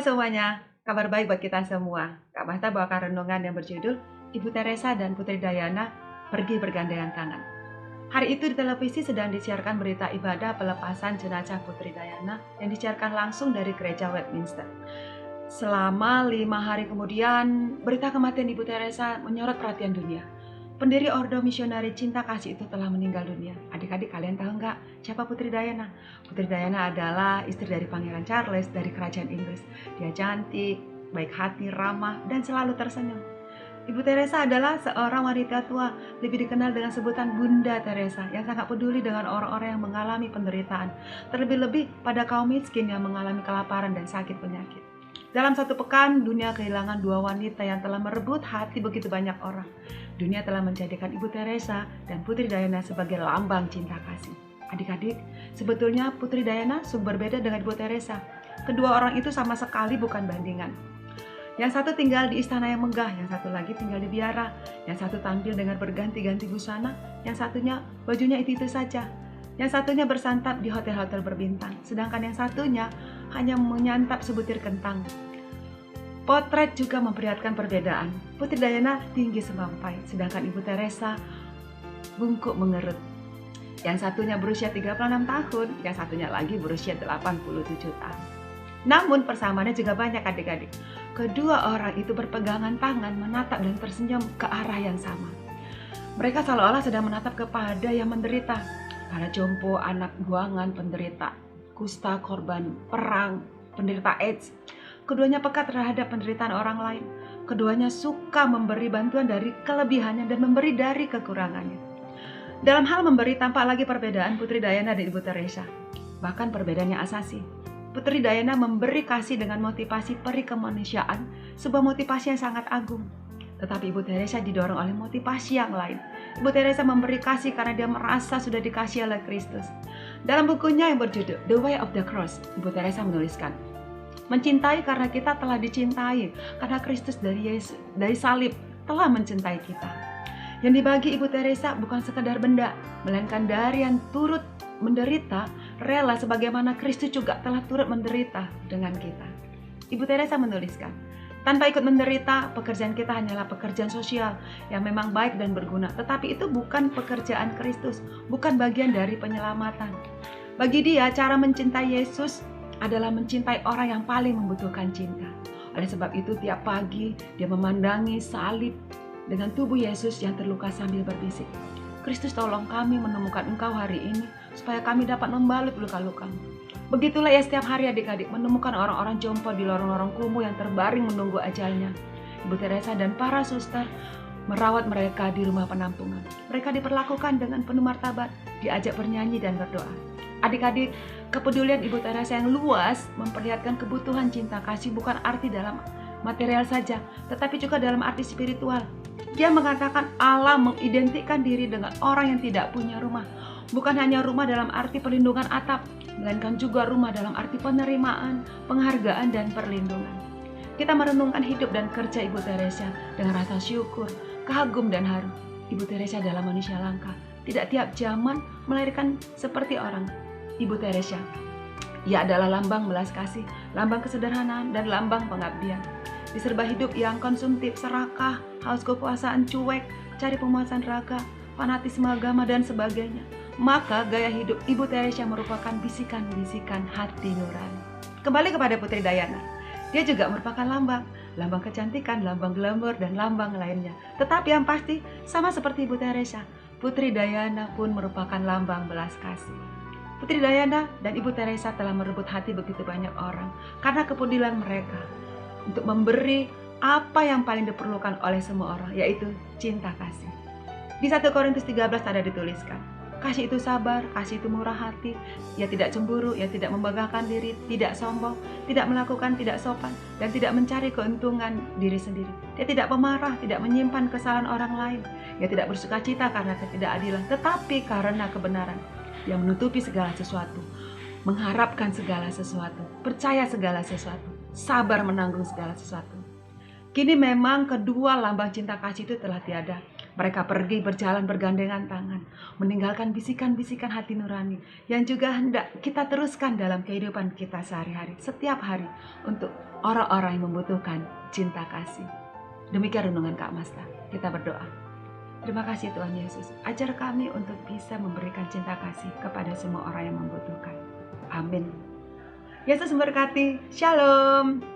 semuanya, kabar baik buat kita semua. Kak Marta bawakan renungan yang berjudul Ibu Teresa dan Putri Diana pergi bergandengan tangan. Hari itu di televisi sedang disiarkan berita ibadah pelepasan jenazah Putri Diana yang disiarkan langsung dari gereja Westminster. Selama 5 hari kemudian, berita kematian Ibu Teresa menyorot perhatian dunia. Pendiri Ordo Misionari Cinta Kasih itu telah meninggal dunia. Adik-adik, kalian tahu nggak siapa Putri Diana? Putri Diana adalah istri dari Pangeran Charles dari Kerajaan Inggris. Dia cantik, baik hati, ramah, dan selalu tersenyum. Ibu Teresa adalah seorang wanita tua, lebih dikenal dengan sebutan Bunda Teresa, yang sangat peduli dengan orang-orang yang mengalami penderitaan, terlebih-lebih pada kaum miskin yang mengalami kelaparan dan sakit penyakit. Dalam satu pekan, dunia kehilangan 2 wanita yang telah merebut hati begitu banyak orang. Dunia telah menjadikan Ibu Teresa dan Putri Diana sebagai lambang cinta kasih. Adik-adik, sebetulnya Putri Diana sumber berbeda dengan Ibu Teresa. Kedua orang itu sama sekali bukan bandingan. Yang satu tinggal di istana yang megah, yang satu lagi tinggal di biara. Yang satu tampil dengan berganti-ganti busana, yang satunya bajunya itu saja. Yang satunya bersantap di hotel-hotel berbintang, sedangkan yang satunya hanya menyantap sebutir kentang. Potret juga memperlihatkan perbedaan. Putri Diana tinggi semampai, sedangkan Ibu Teresa bungkuk mengerut. Yang satunya berusia 36 tahun, yang satunya lagi berusia 87 tahun. Namun persamaannya juga banyak, adik-adik. Kedua orang itu berpegangan tangan, menatap dan tersenyum ke arah yang sama. Mereka seolah-olah sedang menatap kepada yang menderita. Para jompo, anak buangan, penderita kusta, korban perang, penderita AIDS. Keduanya peka terhadap penderitaan orang lain. Keduanya suka memberi bantuan dari kelebihannya dan memberi dari kekurangannya. Dalam hal memberi tampak lagi perbedaan Putri Diana dan Ibu Teresa. Bahkan perbedaannya asasi. Putri Diana memberi kasih dengan motivasi peri kemanusiaan, sebuah motivasi yang sangat agung. Tetapi Ibu Teresa didorong oleh motivasi yang lain. Ibu Teresa memberi kasih karena dia merasa sudah dikasihi oleh Kristus. Dalam bukunya yang berjudul The Way of the Cross, Ibu Teresa menuliskan, mencintai karena kita telah dicintai, karena Kristus dari salib telah mencintai kita. Yang dibagi Ibu Teresa bukan sekadar benda, melainkan dari yang turut menderita, rela sebagaimana Kristus juga telah turut menderita dengan kita. Ibu Teresa menuliskan, tanpa ikut menderita, pekerjaan kita hanyalah pekerjaan sosial yang memang baik dan berguna. Tetapi itu bukan pekerjaan Kristus, bukan bagian dari penyelamatan. Bagi dia, cara mencintai Yesus adalah mencintai orang yang paling membutuhkan cinta. Oleh sebab itu, tiap pagi dia memandangi salib dengan tubuh Yesus yang terluka sambil berbisik, Kristus, tolong kami menemukan Engkau hari ini, supaya kami dapat membalut luka-lukamu. Begitulah ya setiap hari adik-adik menemukan orang-orang jompo di lorong-lorong kumuh yang terbaring menunggu ajalnya. Ibu Teresa dan para suster merawat mereka di rumah penampungan. Mereka diperlakukan dengan penuh martabat, diajak bernyanyi dan berdoa. Adik-adik, kepedulian Ibu Teresa yang luas memperlihatkan kebutuhan cinta kasih bukan arti dalam material saja, tetapi juga dalam arti spiritual. Dia mengatakan Allah mengidentikan diri dengan orang yang tidak punya rumah. Bukan hanya rumah dalam arti perlindungan atap, melainkan juga rumah dalam arti penerimaan, penghargaan, dan perlindungan. Kita merenungkan hidup dan kerja Ibu Teresa dengan rasa syukur, kagum, dan haru. Ibu Teresa adalah manusia langka, tidak tiap zaman melahirkan seperti orang. Ibu Teresa, ia adalah lambang belas kasih, lambang kesederhanaan, dan lambang pengabdian. Di serba hidup yang konsumtif, serakah, haus kekuasaan, cuek, cari pemuasan raga, fanatisme agama, dan sebagainya, maka gaya hidup Ibu Teresa merupakan bisikan-bisikan hati nurani. Kembali kepada Putri Diana, dia juga merupakan lambang kecantikan, lambang glamor, dan lambang lainnya. Tetapi yang pasti, sama seperti Ibu Teresa, Putri Diana pun merupakan lambang belas kasih. Putri Diana dan Ibu Teresa telah merebut hati begitu banyak orang karena kepedulian mereka untuk memberi apa yang paling diperlukan oleh semua orang, yaitu cinta kasih. Di 1 Korintus 13 ada dituliskan, kasih itu sabar, kasih itu murah hati, ia tidak cemburu, ia tidak membanggakan diri, tidak sombong, tidak melakukan tidak sopan, dan tidak mencari keuntungan diri sendiri. Dia tidak pemarah, tidak menyimpan kesalahan orang lain. Ia tidak bersukacita karena ketidakadilan, tetapi karena kebenaran. Ia menutupi segala sesuatu, mengharapkan segala sesuatu, percaya segala sesuatu, sabar menanggung segala sesuatu. Kini memang kedua lambang cinta kasih itu telah tiada. Mereka pergi berjalan bergandengan tangan, meninggalkan bisikan-bisikan hati nurani yang juga hendak kita teruskan dalam kehidupan kita sehari-hari, setiap hari, untuk orang-orang yang membutuhkan cinta kasih. Demikian renungan Kak Masta. Kita berdoa. Terima kasih Tuhan Yesus, ajar kami untuk bisa memberikan cinta kasih kepada semua orang yang membutuhkan. Amin. Yesus memberkati. Shalom.